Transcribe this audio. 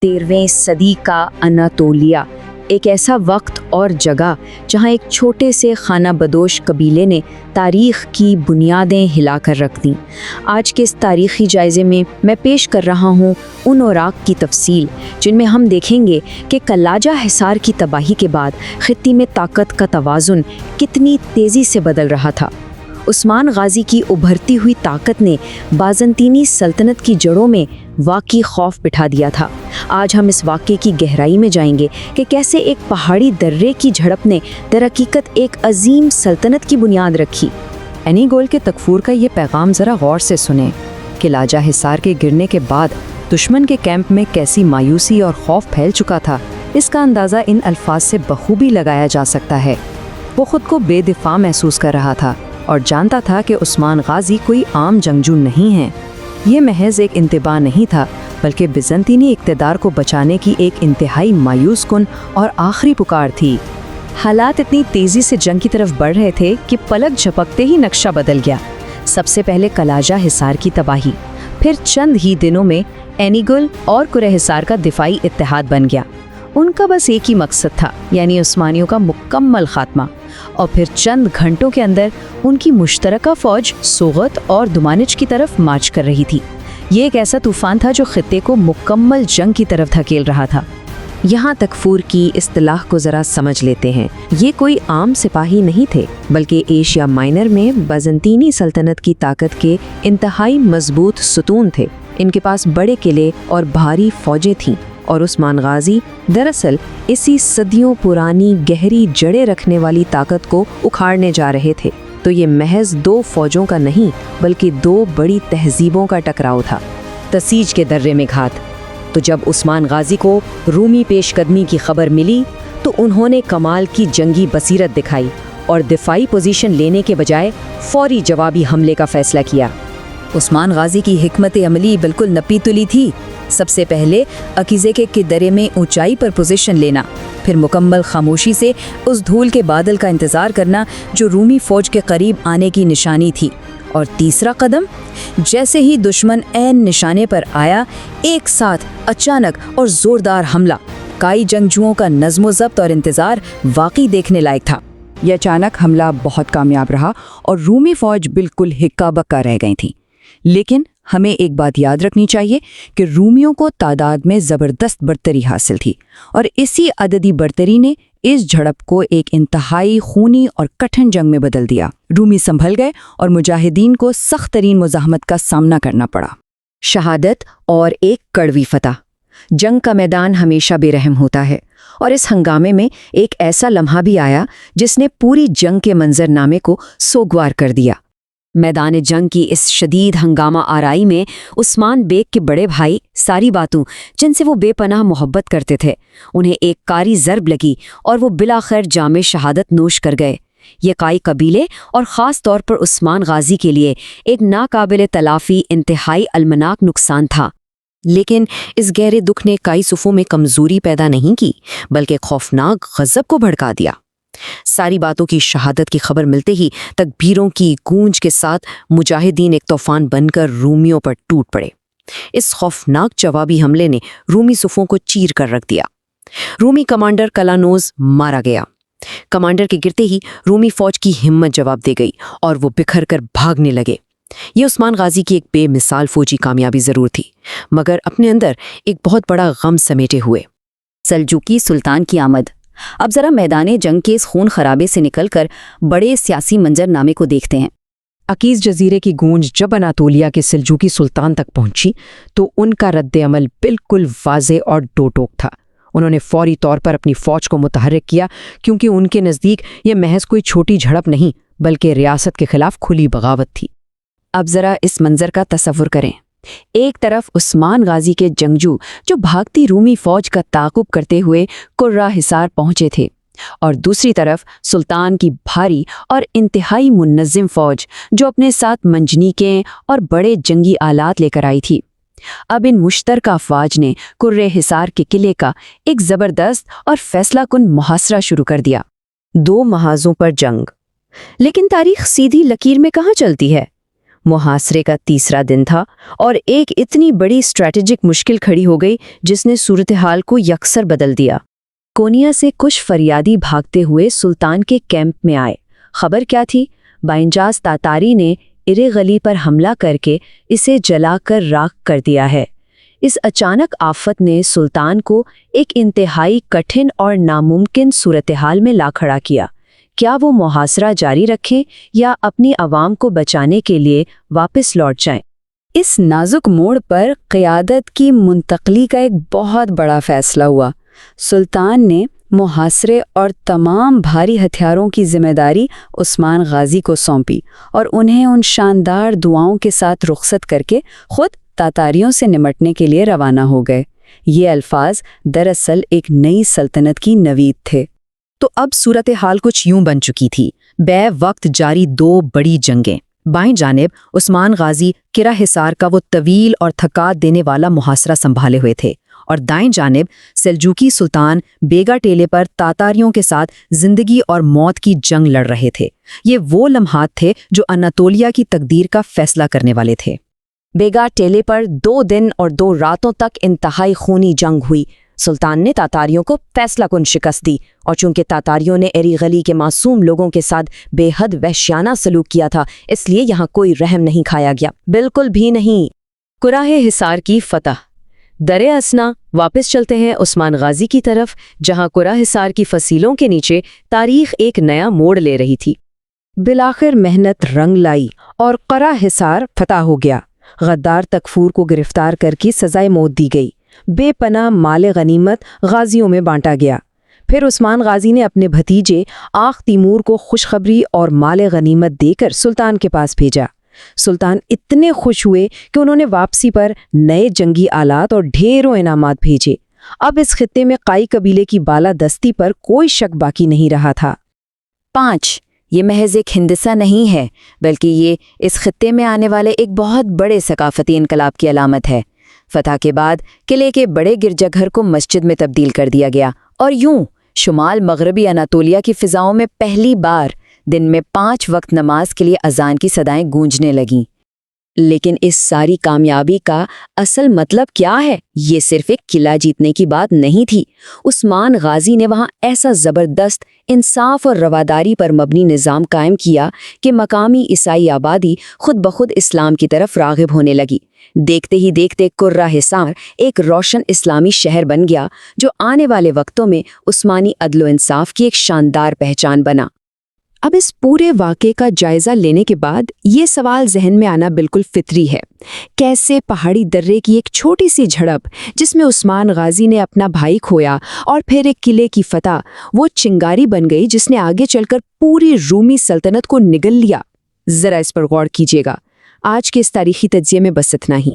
13वीं सदी का अनातोलिया एक ऐसा वक्त और जगह जहां एक छोटे से खाना बदोश कबीले ने तारीख़ की बुनियादें हिलाकर रख दी। आज के इस तारीख़ी जायज़े में मैं पेश कर रहा हूं उन औराक की तफसील जिनमें हम देखेंगे कि कल्लाजा हिसार की तबाही के बाद खित्ती में ताकत का तवाज़ुन कितनी तेज़ी से बदल रहा था। उस्मान गाजी की उभरती हुई ताकत ने बाज़ंतीनी सल्तनत की जड़ों में वाक़ई खौफ बिठा दिया था। आज हम इस वाक़े की गहराई में जाएंगे कि कैसे एक पहाड़ी दर्रे की झड़प ने दरहकीकत एक अजीम सल्तनत की बुनियाद रखी। एनीगोल के तकफूर का ये पैगाम ज़रा गौर से सुने कि लाजा हिसार के गिरने के बाद दुश्मन के कैंप में कैसी मायूसी और खौफ फैल चुका था। इसका अंदाज़ा इन अल्फाज से बखूबी लगाया जा सकता है। वो खुद को बेदिफा महसूस कर रहा था और जानता था कि उस्मान गाजी कोई आम जंगजू नहीं है। ये महज एक इंतबा नहीं था, बल्कि बिज़ंतीनी इक़्तिदार को बचाने की एक इंतहाई मायूस कुन और आखिरी पुकार थी। हालात इतनी तेज़ी से जंग की तरफ बढ़ रहे थे कि पलक झपकते ही नक्शा बदल गया। सबसे पहले कलाजा हिसार की तबाही, फिर चंद ही दिनों में एनीगुल और कुरे हिसार का दिफाई इत्तेहाद बन गया। उनका बस एक ही मकसद था, यानी उस्मानियों का मुकम्मल खात्मा। और फिर चंद घंटों के अंदर उनकी मुश्तरका फ़ौज सोगत और दुमानिच की तरफ मार्च कर रही थी। ये एक ऐसा तूफ़ान था जो खित्ते को मुकम्मल जंग की तरफ धकेल रहा था। यहाँ तकफूर की इस्तिलाह को ज़रा समझ लेते हैं। ये कोई आम सिपाही नहीं थे, बल्कि एशिया माइनर में बाज़ंतीनी सल्तनत की ताकत के इंतहाई मजबूत सुतून थे। इनके पास बड़े किले और भारी फ़ौजें थीं और उस्मान गाजी दरअसल इसी सदियों पुरानी गहरी जड़ें रखने वाली ताकत को उखाड़ने जा रहे थे। तो ये महज दो फौजों का नहीं, बल्कि दो बड़ी तहजीबों का टकराव था। तसीज के दर्रे में घात। तो जब उस्मान गाजी को रूमी पेशकदमी की खबर मिली तो उन्होंने कमाल की जंगी बसीरत दिखाई और दिफाई पोजीशन लेने के बजाय फौरी जवाबी हमले का फैसला किया। उस्मान गाजी की हिकमत अमली बिल्कुल नपी तुली थी। सबसे पहले अकीज़े के दर्रे में ऊंचाई पर पोजीशन लेना, फिर मुकम्मल खामोशी से उस धूल के बादल का इंतज़ार करना जो रूमी फ़ौज के करीब आने की निशानी थी, और तीसरा कदम, जैसे ही दुश्मन ऐन निशाने पर आया, एक साथ अचानक और ज़ोरदार हमला। कई जंगजुओं का नज़्म ज़ब्त और इंतज़ार वाकई देखने लायक था। यह अचानक हमला बहुत कामयाब रहा और रूमी फ़ौज बिल्कुल हिक्का बक्का रह गई थी। लेकिन हमें एक बात याद रखनी चाहिए कि रूमियों को तादाद में ज़बरदस्त बढ़तरी हासिल थी, और इसी अददी बढ़तरी ने इस झड़प को एक इंतहाई खूनी और कठिन जंग में बदल दिया। रूमी संभल गए और मुजाहिदीन को सख्त तरीन मुज़ाहमत का सामना करना पड़ा। शहादत और एक कड़वी फतह। जंग का मैदान हमेशा बेरहम होता है, और इस हंगामे में एक ऐसा लम्हा भी आया जिसने पूरी जंग के मंजरनामे को सोगवार कर दिया। मैदान जंग की इस शदीद हंगामा आराई में उस्मान बेग के बड़े भाई सारी बातों, जिनसे वो बेपनाह मोहब्बत करते थे, उन्हें एक कारी ज़र्ब लगी और वो बिलाखैर जामे शहादत नोश कर गए। ये काई कबीले और ख़ास तौर पर उस्मान गाजी के लिए एक नाकाबिल तलाफ़ी इंतहाई अलमनाक नुकसान था। लेकिन इस गहरे दुख ने काई सुफ़ों में कमज़ोरी पैदा नहीं की, बल्कि खौफनाक गज़ब को भड़का दिया। सारी बातों की शहादत की खबर मिलते ही तकबीरों की गूंज के साथ मुजाहिदीन एक तूफान बनकर रूमियों पर टूट पड़े। इस खौफनाक जवाबी हमले ने रूमी सुफों को चीर कर रख दिया। रूमी कमांडर कलानोज मारा गया। कमांडर के गिरते ही रूमी फौज की हिम्मत जवाब दे गई और वो बिखर कर भागने लगे। ये उस्मान गाजी की एक बेमिसाल फौजी कामयाबी जरूर थी, मगर अपने अंदर एक बहुत बड़ा गम समेटे हुए। सल्जूकी सुल्तान की आमद। अब जरा मैदाने जंग के इस खून खराबे से निकलकर बड़े सियासी मंजरनामे को देखते हैं। अकीज़ जजीरे की गूंज जब अनातोलिया के सल्जूकी सुल्तान तक पहुंची तो उनका रद्द अमल बिल्कुल वाज़े और डोटोक था। उन्होंने फौरी तौर पर अपनी फ़ौज को मुतहर्रिक किया, क्योंकि उनके नज़दीक ये महज कोई छोटी झड़प नहीं, बल्कि रियासत के खिलाफ खुली बगावत थी। अब ज़रा इस मंजर का तसव्वुर करें। एक तरफ उस्मान गाजी के जंगजू जो भागती रूमी फौज का ताक़ुब करते हुए कुर्रा हिसार पहुंचे थे, और दूसरी तरफ सुल्तान की भारी और इंतहाई मुन्नज़्ज़िम फौज जो अपने साथ मंजनीकें और बड़े जंगी आलात लेकर आई थी। अब इन मुश्तरका अफ़वाज ने कुर्रे हिसार के किले का एक ज़बरदस्त और फैसलाकुन मुहासरा शुरू कर दिया। 2 महाज़ों पर जंग। लेकिन तारीख सीधी लकीर में कहाँ चलती है? محاصرے کا تیسرا دن تھا اور ایک اتنی بڑی اسٹریٹجک مشکل کھڑی ہو گئی جس نے صورتحال کو یکسر بدل دیا۔ کونیا سے کچھ فریادی بھاگتے ہوئے سلطان کے کیمپ میں آئے۔ خبر کیا تھی؟ باانجاز تاتاری نے ایریغلی پر حملہ کر کے اسے جلا کر راکھ کر دیا ہے۔ اس اچانک آفت نے سلطان کو ایک انتہائی کٹھن اور ناممکن صورتحال میں لا کھڑا کیا۔ کیا وہ محاصرہ جاری رکھیں یا اپنی عوام کو بچانے کے لیے واپس لوٹ جائیں؟ اس نازک موڑ پر قیادت کی منتقلی کا ایک بہت بڑا فیصلہ ہوا۔ سلطان نے محاصرے اور تمام بھاری ہتھیاروں کی ذمہ داری عثمان غازی کو سونپی اور انہیں ان شاندار دعاؤں کے ساتھ رخصت کر کے خود تاتاریوں سے نمٹنے کے لیے روانہ ہو گئے۔ یہ الفاظ دراصل ایک نئی سلطنت کی نوید تھے۔ تو اب صورتحال کچھ یوں بن چکی تھی۔ بے وقت جاری دو بڑی جنگیں۔ بائیں جانب عثمان غازی قلعہ حصار کا وہ طویل اور تھکا دینے والا محاصرہ سنبھالے ہوئے تھے، اور دائیں جانب سلجوکی سلطان بیگا ٹیلے پر تاتاریوں کے ساتھ زندگی اور موت کی جنگ لڑ رہے تھے۔ یہ وہ لمحات تھے جو اناتولیا کی تقدیر کا فیصلہ کرنے والے تھے۔ بیگا ٹیلے پر 2 دن اور 2 راتوں تک انتہائی خونی جنگ ہوئی۔ سلطان نے تاتاریوں کو فیصلہ کن شکست دی، اور چونکہ تاتاریوں نے ایریغلی کے معصوم لوگوں کے ساتھ بے حد وحشیانہ سلوک کیا تھا، اس لیے یہاں کوئی رحم نہیں کھایا گیا، بالکل بھی نہیں۔ قلعہ حصار کی فتح۔ درِ اسنا واپس چلتے ہیں عثمان غازی کی طرف، جہاں قلعہ حصار کی فصیلوں کے نیچے تاریخ ایک نیا موڑ لے رہی تھی۔ بالآخر محنت رنگ لائی اور قلعہ حصار فتح ہو گیا۔ غدار تکفور کو گرفتار کر کے سزائے موت دی گئی۔ بے پناہ مال غنیمت غازیوں میں بانٹا گیا۔ پھر عثمان غازی نے اپنے بھتیجے آخ تیمور کو خوشخبری اور مال غنیمت دے کر سلطان کے پاس بھیجا۔ سلطان اتنے خوش ہوئے کہ انہوں نے واپسی پر نئے جنگی آلات اور ڈھیروں انعامات بھیجے۔ اب اس خطے میں قائی قبیلے کی بالادستی پر کوئی شک باقی نہیں رہا تھا۔ 5 یہ محض ایک ہندسہ نہیں ہے، بلکہ یہ اس خطے میں آنے والے ایک بہت بڑے ثقافتی انقلاب کی علامت ہے۔ فتح کے بعد قلعے کے بڑے گرجا گھر کو مسجد میں تبدیل کر دیا گیا، اور یوں شمال مغربی اناتولیا کی فضاؤں میں پہلی بار دن میں 5 وقت نماز کے لیے اذان کی صدائیں گونجنے لگیں۔ لیکن اس ساری کامیابی کا اصل مطلب کیا ہے؟ یہ صرف ایک قلعہ جیتنے کی بات نہیں تھی۔ عثمان غازی نے وہاں ایسا زبردست انصاف اور رواداری پر مبنی نظام قائم کیا کہ مقامی عیسائی آبادی خود بخود اسلام کی طرف راغب ہونے لگی۔ دیکھتے ہی دیکھتے قلعہ حصار ایک روشن اسلامی شہر بن گیا، جو آنے والے وقتوں میں عثمانی عدل و انصاف کی ایک شاندار پہچان بنا۔ اب اس پورے واقعے کا جائزہ لینے کے بعد یہ سوال ذہن میں آنا بالکل فطری ہے، کیسے پہاڑی درے کی ایک چھوٹی سی جھڑپ جس میں عثمان غازی نے اپنا بھائی کھویا اور پھر ایک قلعے کی فتح، وہ چنگاری بن گئی جس نے آگے چل کر پوری رومی سلطنت کو نگل لیا۔ ذرا اس پر غور کیجیے گا۔ آج کے اس تاریخی تجزیے میں بس اتنا ہی۔